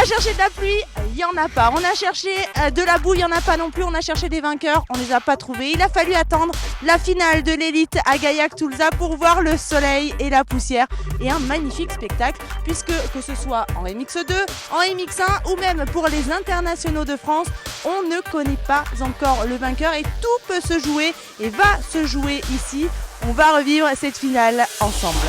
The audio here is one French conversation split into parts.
a cherché de la pluie, il n'y en a pas. On a cherché de la boue, il n'y en a pas non plus. On a cherché des vainqueurs, on ne les a pas trouvés. Il a fallu attendre la finale de l'élite à Gaillac-Toulza pour voir le soleil et la poussière et un magnifique spectacle, puisque que ce soit en MX2, en MX1 ou même pour les internationaux de France, on ne connaît pas encore le vainqueur et tout peut se jouer et va se jouer ici. On va revivre cette finale ensemble.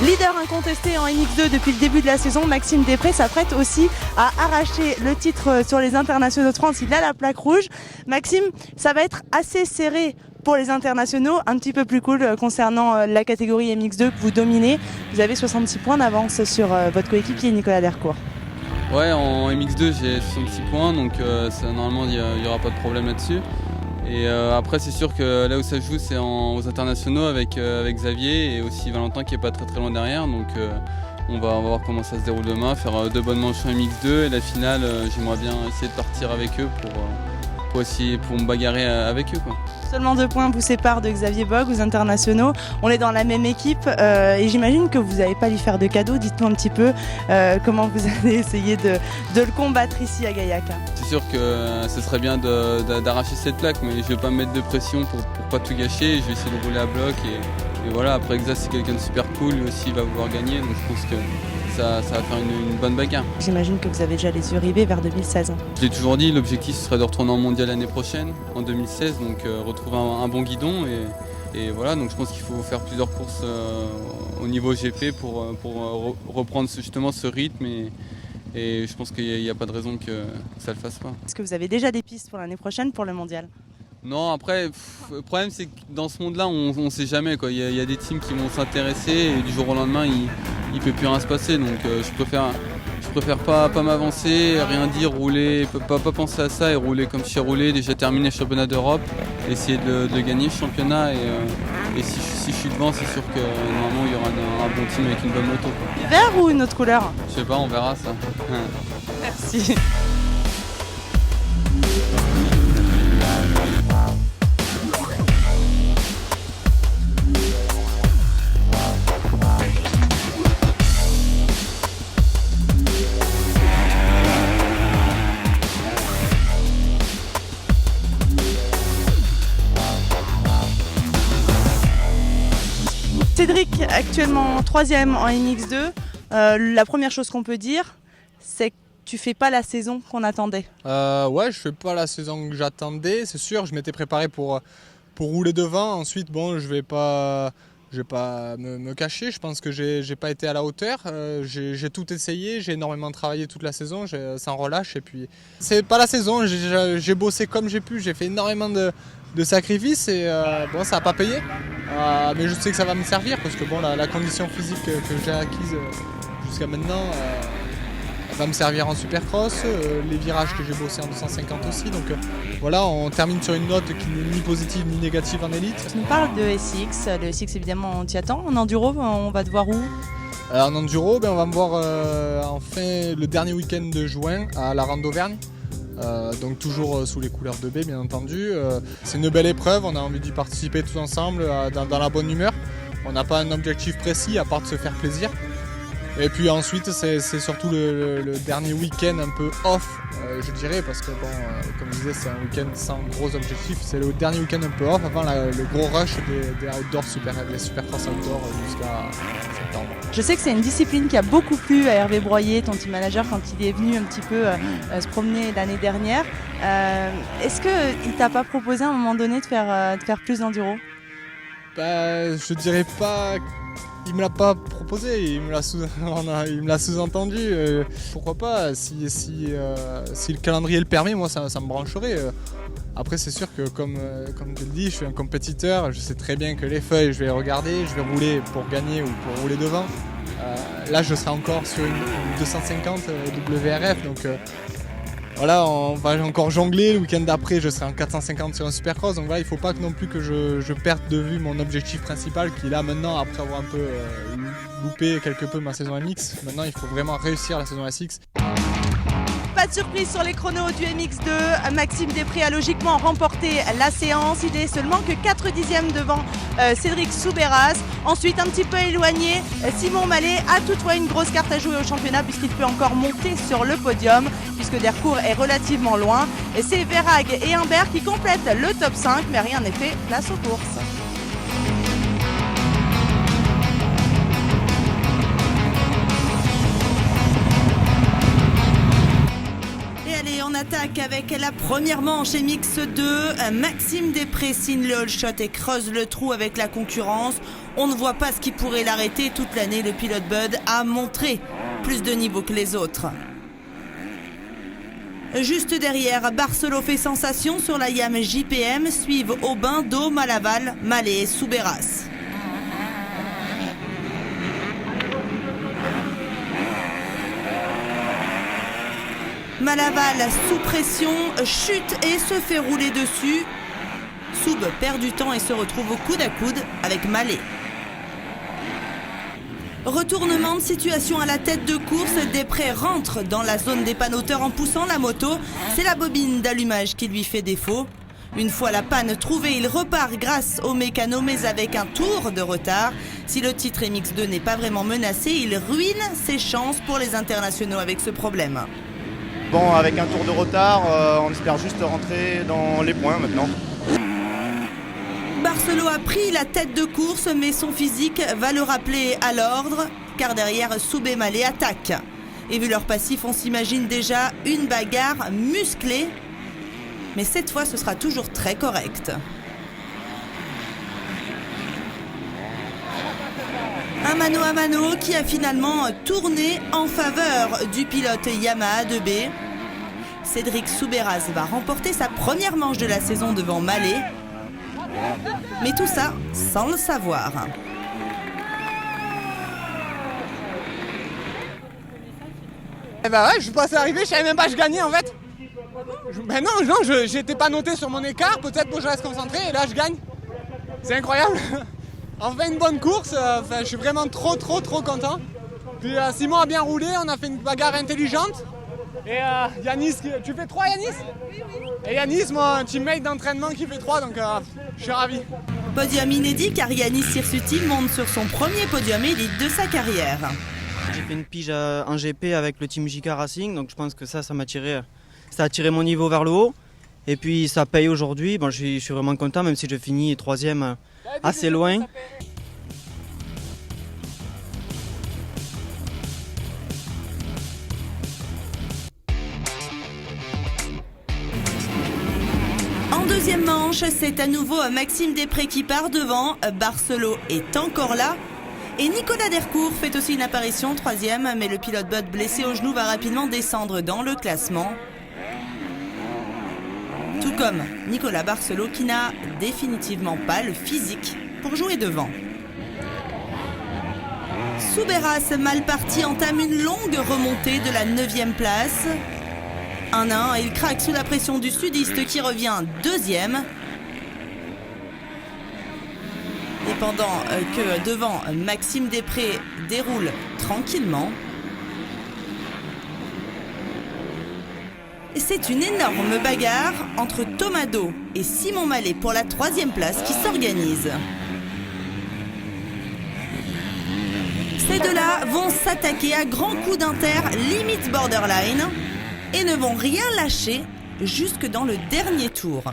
Leader incontesté en MX2 depuis le début de la saison, Maxime Després s'apprête aussi à arracher le titre sur les internationaux de France. Il a la plaque rouge. Maxime, ça va être assez serré pour les internationaux, un petit peu plus cool concernant la catégorie MX2 que vous dominez. Vous avez 66 points d'avance sur votre coéquipier Nicolas Dercourt. Ouais, en MX2 j'ai 66 points, donc normalement il n'y aura pas de problème là-dessus. Et après c'est sûr que là où ça joue c'est aux internationaux avec Xavier et aussi Valentin qui est pas très loin derrière, donc on va voir comment ça se déroule demain, faire 2 bonnes manches en MX2 et la finale j'aimerais bien essayer de partir avec eux pour me bagarrer avec eux, quoi. Seulement 2 points vous séparent de Xavier Bogue aux internationaux. On est dans la même équipe et j'imagine que vous n'allez pas lui faire de cadeau. Dites-nous un petit peu comment vous allez essayer de le combattre ici à Gaillac. C'est sûr que ce serait bien d'arracher cette plaque, mais je vais pas me mettre de pression pour pas tout gâcher. Je vais essayer de rouler à bloc et voilà. Après Xa c'est quelqu'un de super cool, lui aussi il va vouloir gagner, donc je pense que ça va faire une bonne bagarre. J'imagine que vous avez déjà les yeux rivés vers 2016. Je l'ai toujours dit, l'objectif serait de retourner en mondial l'année prochaine, en 2016, donc retrouver un bon guidon et voilà, donc je pense qu'il faut faire plusieurs courses au niveau GP pour reprendre justement ce rythme et je pense qu'il n'y a pas de raison que ça ne le fasse pas. Est-ce que vous avez déjà des pistes pour l'année prochaine pour le mondial ? Non, après, le problème c'est que dans ce monde-là, on ne sait jamais, quoi. Il y a des teams qui vont s'intéresser et du jour au lendemain, il ne peut plus rien se passer. Donc je préfère pas m'avancer, rien dire, rouler, pas penser à ça et rouler comme je suis roulé, déjà terminer le championnat d'Europe, essayer de gagner ce championnat et si je suis devant, c'est sûr que normalement il y aura un bon team avec une bonne moto, quoi. Vert ou une autre couleur ? Je sais pas, on verra ça. Merci. Cédric, actuellement 3e en MX2, la première chose qu'on peut dire, c'est que tu fais pas la saison qu'on attendait. Ouais, je fais pas la saison que j'attendais, c'est sûr, je m'étais préparé pour rouler devant, ensuite bon, je vais pas me cacher, je pense que j'ai pas été à la hauteur, j'ai tout essayé, j'ai énormément travaillé toute la saison, sans relâche et puis c'est pas la saison, j'ai bossé comme j'ai pu, j'ai fait énormément de sacrifices et bon, ça n'a pas payé, mais je sais que ça va me servir parce que bon, la condition physique que j'ai acquise jusqu'à maintenant va me servir en supercross, les virages que j'ai bossé en 250 aussi, donc voilà, on termine sur une note qui n'est ni positive ni négative en élite. Tu nous parles de SX, le SX évidemment on t'y attend, en enduro on va te voir où ? En enduro, on va me voir enfin le dernier week-end de juin à la Rande d'Auvergne. Donc toujours sous les couleurs de B bien entendu. C'est une belle épreuve, on a envie d'y participer tous ensemble dans la bonne humeur. On n'a pas un objectif précis à part de se faire plaisir. Et puis ensuite c'est surtout le dernier week-end un peu off, je dirais, parce que bon, comme je disais c'est un week-end sans gros objectifs. C'est le dernier week-end un peu off avant le gros rush des outdoors, des supercross outdoor jusqu'à septembre. Je sais que c'est une discipline qui a beaucoup plu à Hervé Broyer, ton team manager, quand il est venu un petit peu se promener l'année dernière. Est-ce qu'il t'a pas proposé à un moment donné de faire plus d'enduro ? Je dirais pas. Il me l'a pas proposé, il me l'a sous-entendu. Pourquoi pas, si le calendrier le permet, moi ça me brancherait. Après c'est sûr que comme tu le dis, je suis un compétiteur, je sais très bien que les feuilles je vais les regarder, je vais rouler pour gagner ou pour rouler devant. Là je serai encore sur une 250 WRF, donc voilà, on va encore jongler. Le week-end d'après, je serai en 450 sur un supercross. Donc voilà, il ne faut pas non plus que je perde de vue mon objectif principal qui est là maintenant, après avoir un peu loupé quelque peu ma saison MX. Maintenant, il faut vraiment réussir la saison SX. Pas de surprise sur les chronos du MX2. Maxime Després a logiquement remporté la séance. Il est seulement que 4 dixièmes devant Cédric Soubeyras. Ensuite, un petit peu éloigné, Simon Mallet a toutefois une grosse carte à jouer au championnat puisqu'il peut encore monter sur le podium puisque Dercourt est relativement loin. Et c'est Verhaeghe et Humbert qui complètent le top 5, mais rien n'est fait, place aux courses. On attaque avec la première manche MX2. Maxime Després signe le all shot et creuse le trou avec la concurrence. On ne voit pas ce qui pourrait l'arrêter. Toute l'année, le pilote Bud a montré plus de niveau que les autres. Juste derrière, Barcelot fait sensation sur la Yam JPM. Suivent Aubin, Do, Malaval, Mallet et Soubeyras. Malaval sous pression, chute et se fait rouler dessus. Soub perd du temps et se retrouve au coude à coude avec Mallet. Retournement de situation à la tête de course, Després rentre dans la zone dépannoteurs en poussant la moto. C'est la bobine d'allumage qui lui fait défaut. Une fois la panne trouvée, il repart grâce au mécano mais avec un tour de retard. Si le titre MX2 n'est pas vraiment menacé, il ruine ses chances pour les internationaux avec ce problème. Bon, avec un tour de retard, on espère juste rentrer dans les points maintenant. Barcelot a pris la tête de course, mais son physique va le rappeler à l'ordre, car derrière, Soubé Mallet attaque. Et vu leur passif, on s'imagine déjà une bagarre musclée. Mais cette fois, ce sera toujours très correct. Un mano à mano qui a finalement tourné en faveur du pilote Yamaha 2B. Cédric Soubeyras va remporter sa première manche de la saison devant Mallet. Mais tout ça sans le savoir. Eh ben ouais, je suis passé arrivé, je savais même pas que je gagnais en fait. J'étais pas noté sur mon écart, peut-être que je reste concentré et là je gagne. C'est incroyable. Enfin une bonne course, je suis vraiment trop content. Puis Simon a bien roulé, on a fait une bagarre intelligente. Et Yanis, tu fais 3 Yanis ? Oui. Et Yanis, mon teammate d'entraînement qui fait 3, donc je suis ravi. Podium inédit car Yanis Hirsuti monte sur son premier podium élite de sa carrière. J'ai fait une pige en GP avec le team JK Racing, donc je pense que ça m'a tiré, ça a tiré mon niveau vers le haut. Et puis ça paye aujourd'hui, bon, je suis vraiment content même si je finis 3e assez loin. En deuxième manche, c'est à nouveau Maxime Després qui part devant. Barcelot est encore là. Et Nicolas Dercourt fait aussi une apparition, 3e, mais le pilote Bud blessé au genou va rapidement descendre dans le classement. Tout comme Nicolas Barcelot qui n'a définitivement pas le physique pour jouer devant. Soubeyras, mal parti, entame une longue remontée de la 9e place. 1-1, il craque sous la pression du sudiste qui revient 2e. Et pendant que devant Maxime Després déroule tranquillement. C'est une énorme bagarre entre Thomas Do et Simon Mallet pour la 3e place qui s'organise. Ces deux-là vont s'attaquer à grands coups d'inter, limite borderline, et ne vont rien lâcher jusque dans le dernier tour.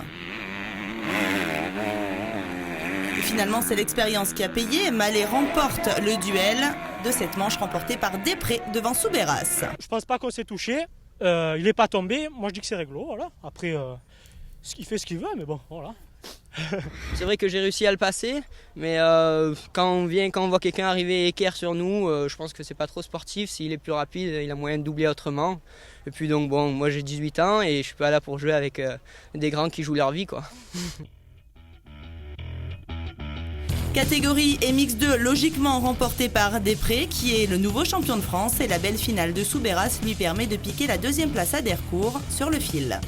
Et finalement, c'est l'expérience qui a payé. Mallet remporte le duel de cette manche remportée par Després devant Soubeyras. Je pense pas qu'on s'est touché. Il n'est pas tombé. Moi, je dis que c'est réglo. Voilà. Après, il fait ce qu'il veut, mais bon, voilà. C'est vrai que j'ai réussi à le passer, mais quand on voit quelqu'un arriver équerre sur nous, je pense que c'est pas trop sportif. S'il est plus rapide, il a moyen de doubler autrement. Et puis donc bon, moi j'ai 18 ans et je suis pas là pour jouer avec des grands qui jouent leur vie, quoi. Catégorie MX2 logiquement remportée par Després qui est le nouveau champion de France et la belle finale de Soubeyras lui permet de piquer la 2e place à Dercourt sur le fil.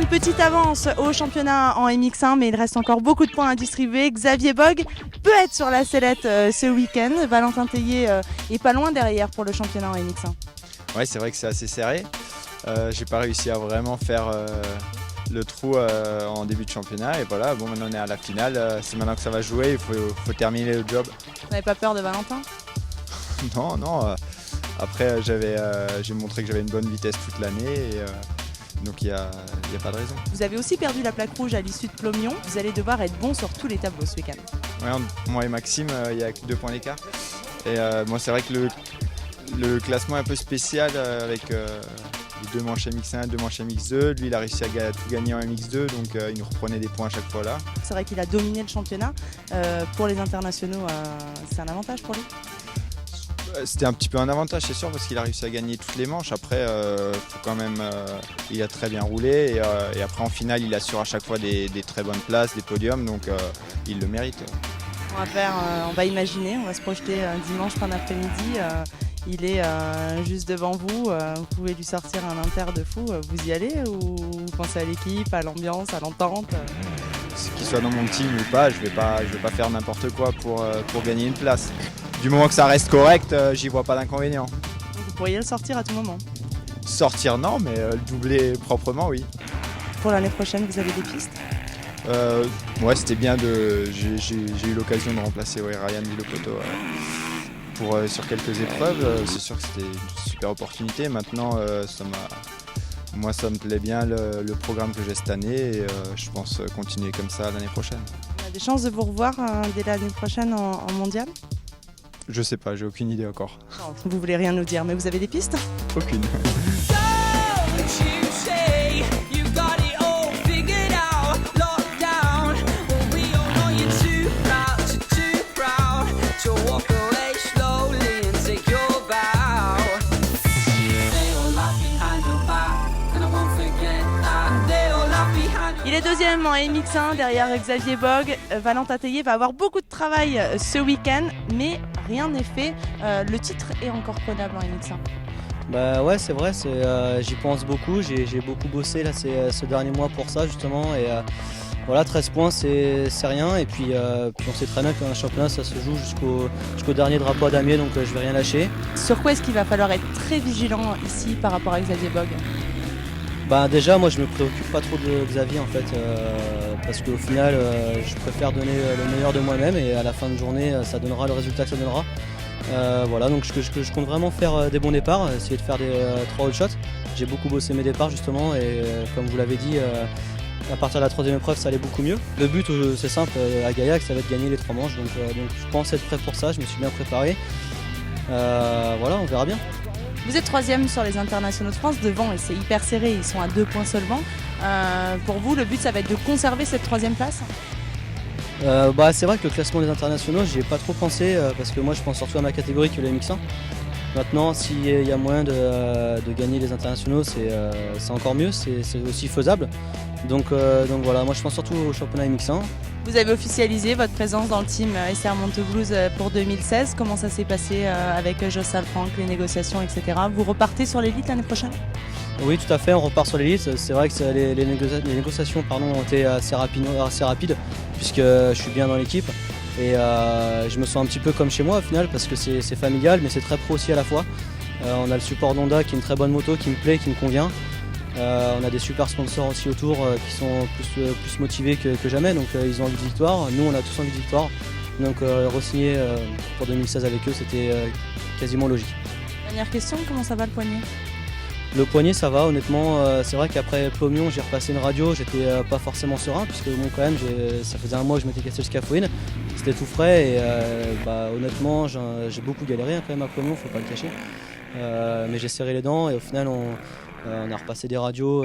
petite avance au championnat en MX1, mais il reste encore beaucoup de points à distribuer. Xavier Bog peut être sur la sellette ce week-end. Valentin Tellier est pas loin derrière pour le championnat en MX1. Ouais, c'est vrai que c'est assez serré. J'ai pas réussi à vraiment faire le trou en début de championnat. Et voilà, bon, maintenant on est à la finale. C'est maintenant que ça va jouer, il faut terminer le job. Vous n'avez pas peur de Valentin? Non, non. Après, j'ai montré que j'avais une bonne vitesse toute l'année. Donc il n'y a pas de raison. Vous avez aussi perdu la plaque rouge à l'issue de Plomion. Vous allez devoir être bon sur tous les tableaux ce week-end. Ouais, moi et Maxime, il y a 2 points d'écart. Et moi, c'est vrai que le classement est un peu spécial avec les 2 manches MX1 et 2 manches MX2. Lui, il a réussi à tout gagner en MX2, donc il nous reprenait des points à chaque fois là. C'est vrai qu'il a dominé le championnat. Pour les internationaux, c'est un avantage pour lui? C'était un petit peu un avantage, c'est sûr, parce qu'il a réussi à gagner toutes les manches. Après, faut quand même, il a très bien roulé. Et après, en finale, il assure à chaque fois des très bonnes places, des podiums, donc il le mérite. On va imaginer, on va se projeter dimanche fin d'après-midi. Il est juste devant vous. Vous pouvez lui sortir un inter de fou. Vous y allez ou vous pensez à l'équipe, à l'ambiance, à l'entente? Qu'il soit dans mon team ou pas, je vais pas faire n'importe quoi pour gagner une place. Du moment que ça reste correct, j'y vois pas d'inconvénient. Vous pourriez le sortir à tout moment? Sortir non, mais le doubler proprement oui. Pour l'année prochaine, vous avez des pistes? Ouais, c'était bien j'ai eu l'occasion de remplacer Ryan Villopoto sur quelques épreuves. C'est sûr que c'était une super opportunité. Maintenant, ça me plaît bien le programme que j'ai cette année et je pense continuer comme ça l'année prochaine. On a des chances de vous revoir dès l'année prochaine en mondial? Je sais pas, j'ai aucune idée encore. Non, vous voulez rien nous dire, mais vous avez des pistes? Aucune. Il est deuxième en MX1 derrière Xavier Bog. Valentin Tellier va avoir beaucoup de travail ce week-end, mais rien n'est fait. Le titre est encore prenable en MX1. Bah ouais, c'est vrai, j'y pense beaucoup. J'ai beaucoup bossé là, ce dernier mois pour ça justement. Et voilà, 13 points, c'est rien. Et puis on sait très bien qu'un championnat, ça se joue jusqu'au dernier drapeau à damier, donc je vais rien lâcher. Sur quoi est-ce qu'il va falloir être très vigilant ici par rapport à Xavier Bog? Bah déjà, moi je me préoccupe pas trop de Xavier en fait, parce qu'au final je préfère donner le meilleur de moi-même et à la fin de journée ça donnera le résultat que ça donnera. Voilà, donc je compte vraiment faire des bons départs, essayer de faire des 3 all shots. J'ai beaucoup bossé mes départs justement et comme vous l'avez dit, à partir de la 3e épreuve ça allait beaucoup mieux. Le but c'est simple à Gaillac, ça va être gagner les 3 manches, donc je pense être prêt pour ça, je me suis bien préparé. Voilà, on verra bien. Vous êtes 3e sur les internationaux de France, devant et c'est hyper serré, ils sont à 2 points seulement. Pour vous, le but ça va être de conserver cette 3e place? Bah, c'est vrai que le classement des internationaux, j'y ai pas trop pensé parce que moi je pense surtout à ma catégorie que le MX1. Maintenant, s'il y a moyen de gagner les internationaux, c'est encore mieux, c'est aussi faisable. Donc voilà, moi je pense surtout au championnat MX1. Vous avez officialisé votre présence dans le team SR Monteblouse pour 2016. Comment ça s'est passé avec Jossal Franck, les négociations, etc. Vous repartez sur l'élite l'année prochaine? Oui, tout à fait, on repart sur l'élite. C'est vrai que les négociations ont été assez rapides puisque je suis bien dans l'équipe. Et je me sens un petit peu comme chez moi au final parce que c'est familial mais c'est très pro aussi à la fois. On a le support d'Honda qui est une très bonne moto, qui me plaît, qui me convient. On a des super sponsors aussi autour qui sont plus motivés que jamais, donc ils ont envie de victoire. Nous on a tous envie de victoire, donc re-signer pour 2016 avec eux c'était quasiment logique. Dernière question, comment ça va le poignet? Le poignet ça va honnêtement, c'est vrai qu'après Plomion j'ai repassé une radio, j'étais pas forcément serein puisque bon, quand même ça faisait un mois que je m'étais cassé le scaphoïde, c'était tout frais et honnêtement j'ai beaucoup galéré quand même à Plomion, faut pas le cacher, mais j'ai serré les dents et au final on a repassé des radios,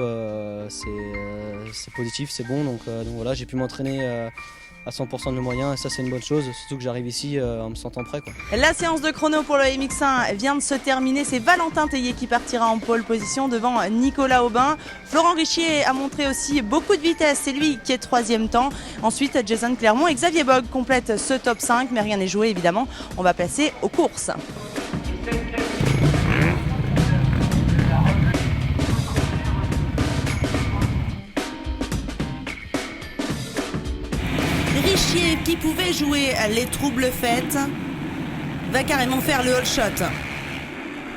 c'est positif, c'est bon, donc voilà, j'ai pu m'entraîner à 100% de mes moyens et ça c'est une bonne chose, surtout que j'arrive ici en me sentant prêt, quoi. La séance de chrono pour le MX1 vient de se terminer, c'est Valentin Tellier qui partira en pole position devant Nicolas Aubin. Florent Richier a montré aussi beaucoup de vitesse, c'est lui qui est 3e temps. Ensuite Jason Clermont et Xavier Bog complètent ce top 5, mais rien n'est joué évidemment, on va passer aux courses. et qui pouvait jouer les troubles fêtes va carrément faire le all shot.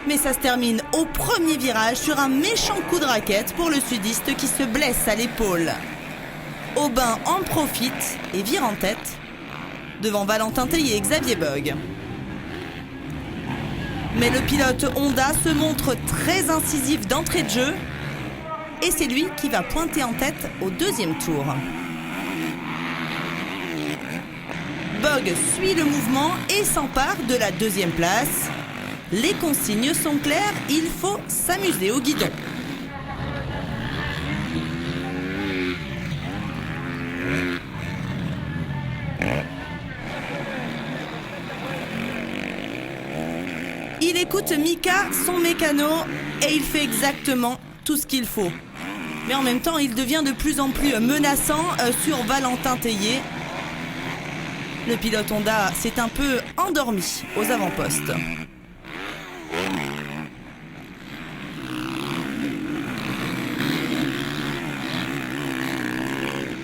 Mais ça se termine au premier virage sur un méchant coup de raquette pour le sudiste qui se blesse à l'épaule. Aubin en profite et vire en tête devant Valentin Tellier et Xavier Bogue. Mais le pilote Honda se montre très incisif d'entrée de jeu et c'est lui qui va pointer en tête au deuxième tour. Bogue suit le mouvement et s'empare de la deuxième place. Les consignes sont claires, il faut s'amuser au guidon. Il écoute Mika, son mécano, et il fait exactement tout ce qu'il faut. Mais en même temps, il devient de plus en plus menaçant sur Valentin Tellier. Le pilote Honda s'est un peu endormi aux avant-postes.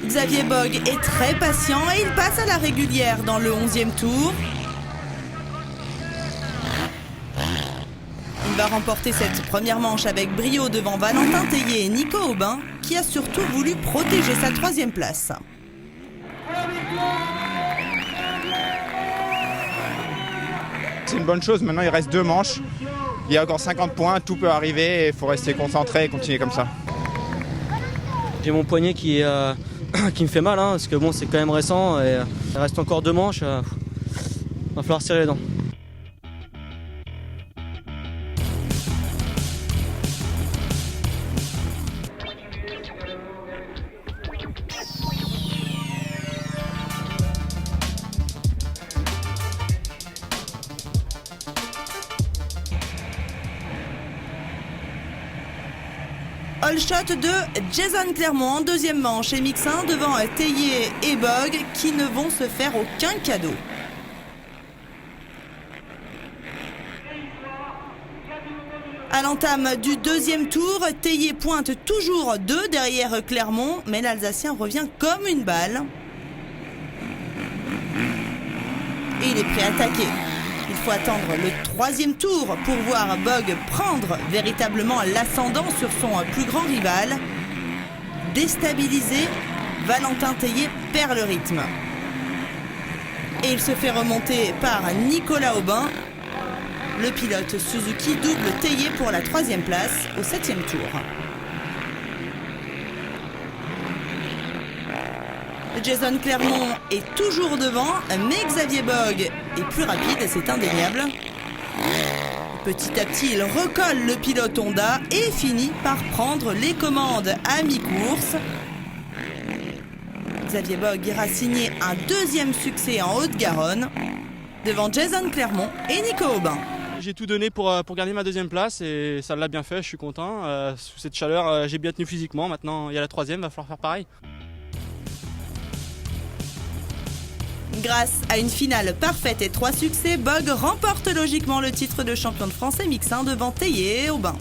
Xavier Bogue est très patient et il passe à la régulière dans le 11e tour. Il va remporter cette première manche avec brio devant Valentin Tellier et Nico Aubin, qui a surtout voulu protéger sa 3e place. C'est une bonne chose, maintenant il reste 2 manches. Il y a encore 50 points, tout peut arriver et il faut rester concentré et continuer comme ça. J'ai mon poignet qui me fait mal, parce que bon, c'est quand même récent et il reste encore 2 manches. Va falloir serrer les dents. All shot de Jason Clermont en 2e manche et mix 1 devant Tellier et Bogue qui ne vont se faire aucun cadeau. À l'entame du 2e tour, Tellier pointe toujours 2 derrière Clermont, mais l'Alsacien revient comme une balle. Et il est prêt à attaquer. Il faut attendre le 3e tour pour voir Bogue prendre véritablement l'ascendant sur son plus grand rival. Déstabilisé, Valentin Tellier perd le rythme. Et il se fait remonter par Nicolas Aubin. Le pilote Suzuki double Tellier pour la 3e place au 7e tour. Jason Clermont est toujours devant, mais Xavier Bogue est plus rapide, c'est indéniable. Petit à petit, il recolle le pilote Honda et finit par prendre les commandes à mi-course. Xavier Bogue ira signer un 2e succès en Haute-Garonne devant Jason Clermont et Nico Aubin. J'ai tout donné pour garder ma 2e place et ça l'a bien fait, je suis content. Sous cette chaleur, j'ai bien tenu physiquement. Maintenant, il y a la 3e, va falloir faire pareil. Grâce à une finale parfaite et 3 succès, Bogue remporte logiquement le titre de champion de France MX 1 devant Tellier et Aubin.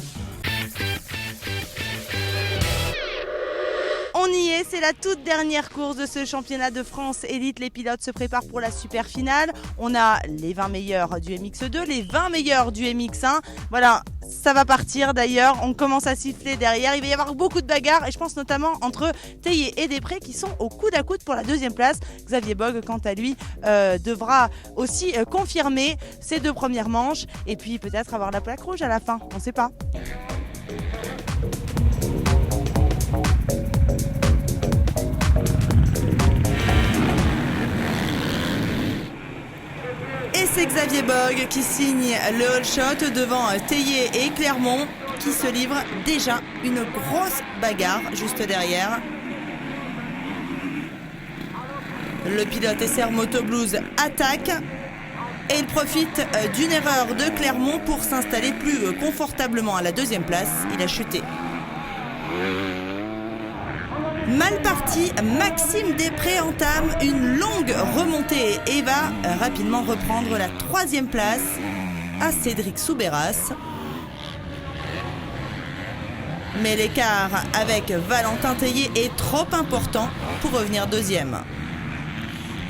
On y est, c'est la toute dernière course de ce championnat de France élite. Les pilotes se préparent pour la super finale. On a les 20 meilleurs du MX2, les 20 meilleurs du MX1. Voilà, ça va partir d'ailleurs. On commence à siffler derrière. Il va y avoir beaucoup de bagarres et je pense notamment entre Tellier et Després qui sont au coude à coude pour la 2e place. Xavier Bogue, quant à lui, devra aussi confirmer ses 2 premières manches et puis peut-être avoir la plaque rouge à la fin. On ne sait pas. Et c'est Xavier Bogue qui signe le all shot devant Tellier et Clermont qui se livrent déjà une grosse bagarre juste derrière. Le pilote SR Moto Blues attaque et il profite d'une erreur de Clermont pour s'installer plus confortablement à la 2e place. Il a chuté. Mal parti, Maxime Després entame une longue remontée et va rapidement reprendre la 3e place à Cédric Soubeyras. Mais l'écart avec Valentin Tellier est trop important pour revenir 2e.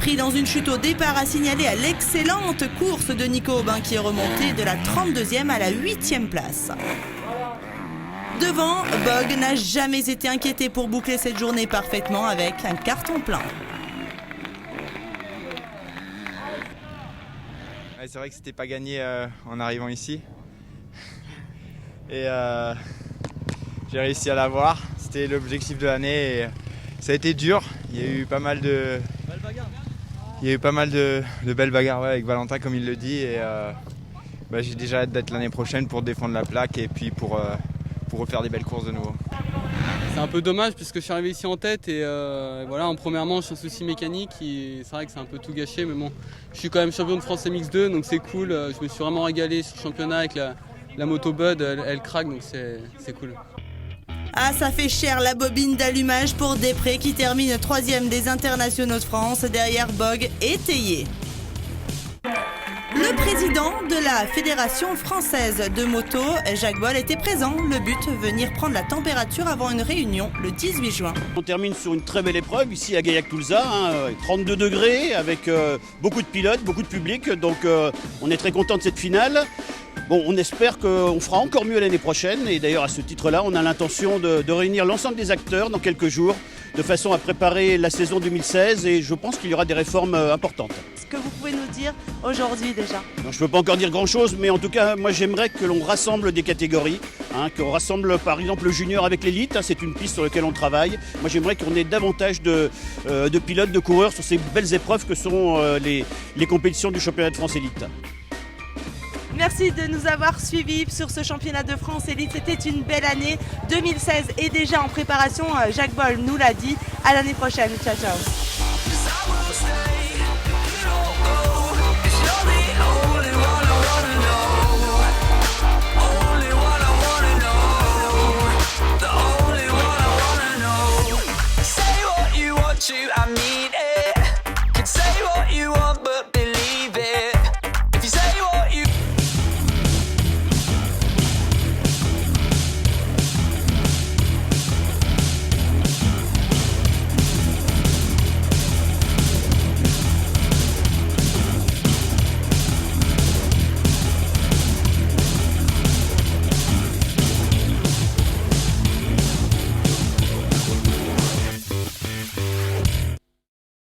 pris dans une chute au départ à signaler à l'excellente course de Nico Aubin qui est remonté de la 32e à la 8e place. Devant, Bogue n'a jamais été inquiété pour boucler cette journée parfaitement avec un carton plein. Ouais, c'est vrai que c'était pas gagné en arrivant ici. Et j'ai réussi à l'avoir. C'était l'objectif de l'année. Et ça a été dur. Il y a eu pas mal de belles bagarres avec Valentin, comme il le dit. Et j'ai déjà hâte d'être l'année prochaine pour défendre la plaque et puis pour refaire des belles courses de nouveau. C'est un peu dommage puisque je suis arrivé ici en tête et voilà, en première manche un souci mécanique et c'est vrai que c'est un peu tout gâché, mais bon, je suis quand même champion de France MX2 donc c'est cool, je me suis vraiment régalé sur le championnat avec la moto Bud, elle craque donc c'est cool. Ah, ça fait cher la bobine d'allumage pour Després qui termine 3e des internationaux de France derrière Bogue et Théier. Le président de la Fédération française de moto, Jacques Boll, était présent. Le but, venir prendre la température avant une réunion le 18 juin. On termine sur une très belle épreuve ici à Gaillac-Toulza, 32 degrés avec beaucoup de pilotes, beaucoup de public, donc on est très content de cette finale. Bon, on espère qu'on fera encore mieux l'année prochaine et d'ailleurs à ce titre-là, on a l'intention de réunir l'ensemble des acteurs dans quelques jours de façon à préparer la saison 2016 et je pense qu'il y aura des réformes importantes. Ce que vous pouvez nous dire aujourd'hui déjà? Non, je ne peux pas encore dire grand-chose, mais en tout cas, moi j'aimerais que l'on rassemble des catégories, qu'on rassemble par exemple le junior avec l'élite, c'est une piste sur laquelle on travaille. Moi j'aimerais qu'on ait davantage de pilotes, de coureurs sur ces belles épreuves que sont les compétitions du championnat de France élite. Merci de nous avoir suivis sur ce championnat de France élite. C'était une belle année. 2016 est déjà en préparation. Jacques Boll nous l'a dit. À l'année prochaine. Ciao, ciao.